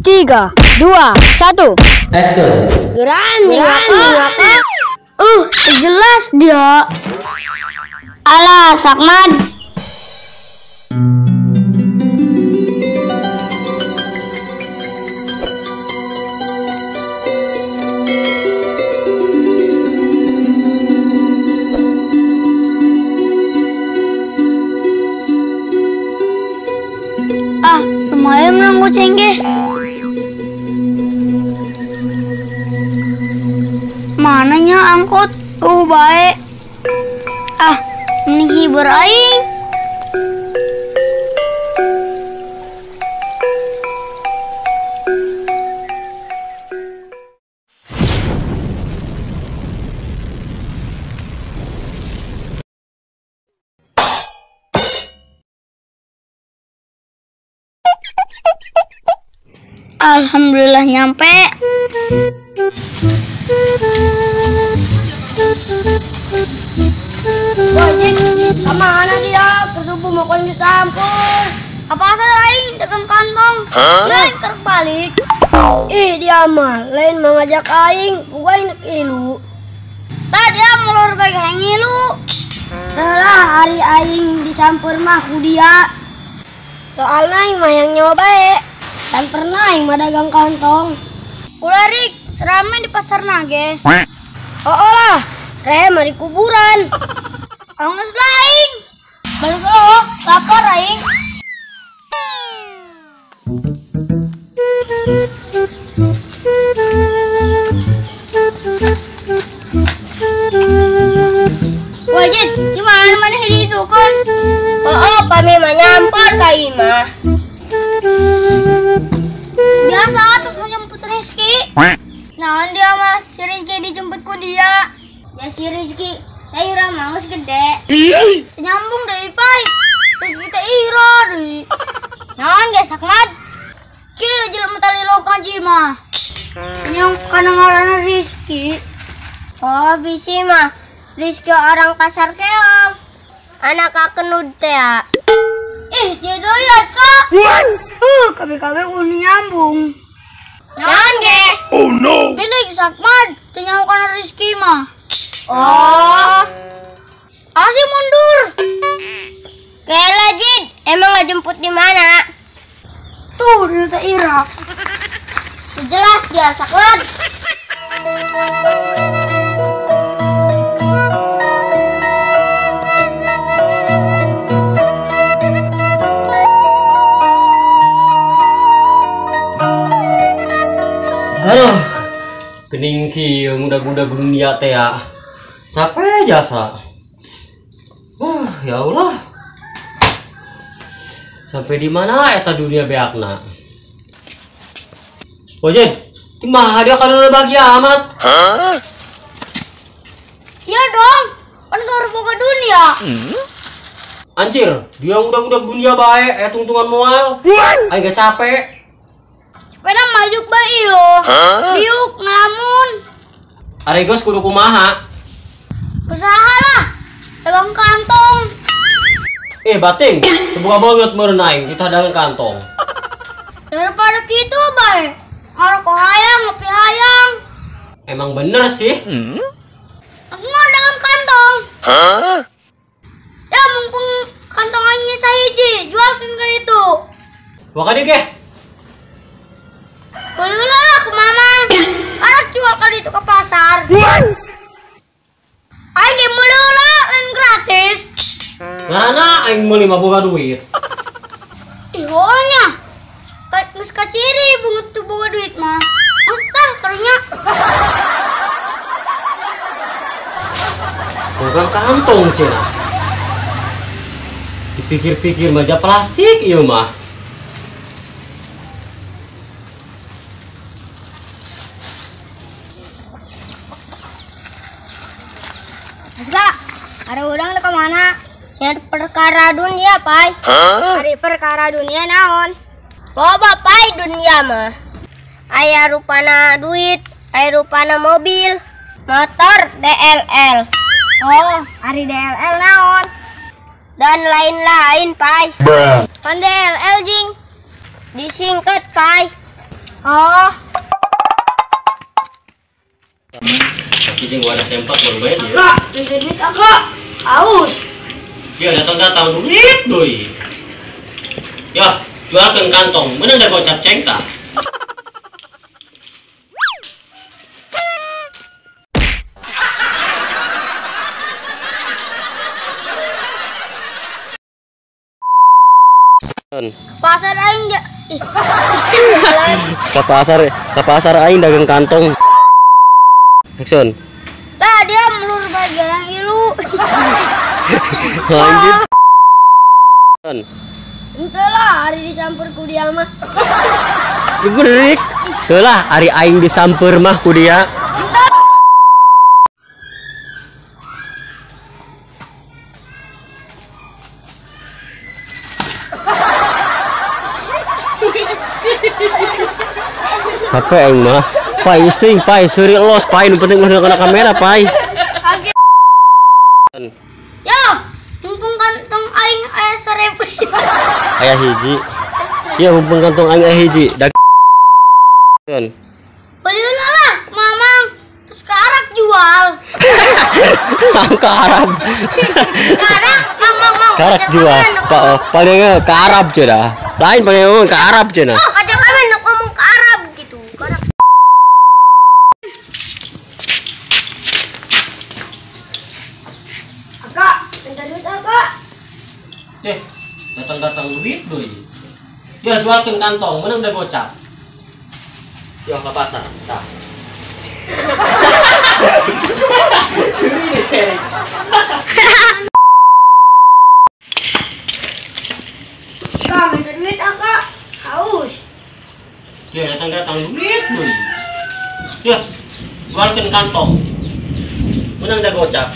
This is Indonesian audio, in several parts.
3, 2, 1. Action. Gerani apa? Jelas dia. Alah, Sakmad. Lumayan lang ko cengge. Mananya angkot? Baik. Menghibur aing. Alhamdulillah nyampe. Wajib, kemana dia? Bertubuh makan di campur. Apa asal lain dengan kantong? Lain terbalik. Dia mah lain mengajak aing, bukan nak ilu. Tadi mulur bagai ngilu. Telah hari aing disampur mah dia. Soalnya aing mah yang nyoba. Dan pernah yang madagang kantong. Ularik, serame di pasar nage. Lah, mari kuburan. Angus laing. Balik lapar aing. Wajib, gimana mana itu kan? Pami mah nyampar ka imah. Biasa terus menjemput Rizky. Nah dia mah si Rizky dijemputku dia. Ya si Rizky Ira mangus gede. Nyambung deh pai. Rizky teh Ira deh. Nah guys Sakmad. Ki jelek metali lokan mah. Yang kana ngaranna Rizky. Bisi mah. Rizky orang kasar keong. Anak kakenud teh ya. Dia doyat kak. Kabe-kabe uni nyambung. Jangan ge. Oh no. Milik Sakmad, tinggal kana Rizky mah. Asih mundur. Kela Jid, emang nggak jemput di mana? Tuh di Teh Ira. Jelas dia Sakmad. Aduh, gening kieu ngudag-ngudag dunia teh ya. Capek jasa. Ya Allah. Sampai di mana eta dunia beakna? Wajib, kumaha dia kana bahagia amat? Iya dong, kan harus boga dunia. Anjir, dia ngudag-ngudag dunia bae, tungtungan moal. Aing gak capek. Pena majuk bae yo. Diuk ngelamun. Aregos kudu kumaha? Usaha lah. Dagang kantong. Bating, buka banget meureun aing kita dagang kantong. Daripada gitu bae. Ngaroko hayang, ngopi hayang. Emang bener sih. Aku mau dagang kantong. Ya mumpung kantongannya sahiji, jualkan ke itu. Wakadi ke? Boleh lah aku mama. Karena jual kali itu ke pasar. Aing mulai lah dan gratis. Karena aing meuli mah boga duit. Iholonya. Geus kaciri bungut tuh boga duit mah. Mustah karunya. Dagang kantong cenah. Dipikir-pikir meja plastik ieu mah. Ada orang ke mana? Yang perkara dunia, Pai. Hari perkara dunia naon? Loba Pai dunia mah. Aya rupana duit, aya rupana mobil, motor DLL. Hari DLL naon? Dan lain-lain, Pai. Kan DLL jing. Disingkat, Pai. Oh, Kijing gua ada sempak baru bayar dia. Kak, minta duit Kak. Haus. Dia datang duit doi. Ya, jualkan kantong. Menang dah gocap cengkak. Pasar aing ya. Ih. Ke pasar aing dagang kantong. Action. Lah dia melur bagian yang ilu. Lanjut. Entahlah hari disamper ku dia mah. Berik. Teulah ari aing disamper mah ku dia. Capek aing mah. Pai isting, pai seuri los, pai nu penting mah kena kamera, pai. Yo, mumpung kantong aing aya 1000. Aya hiji. Ya mumpung kantong aing aya hiji. Belilah lah, mamang. Terus ke Arab jual. Ke Arab. Karak, mamang. Karak jual. Paling ke Arab je dah. Lain paling ngomong ke Arab je nah. Oh, kadang kami nak ngomong ke Arab gitu. Karak. Kak, minta duit Kak. Datang duit doi. Ya jualkan kantong, menang udah gocap. Ya ke pasar. Tah. Serius. Kak, minta duit Kak. Haus. Ya datang duit doi. Ya jualkan kantong. Menang udah gocap.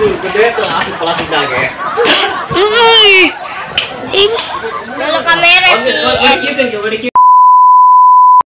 Gede tuh asik plastik lagi.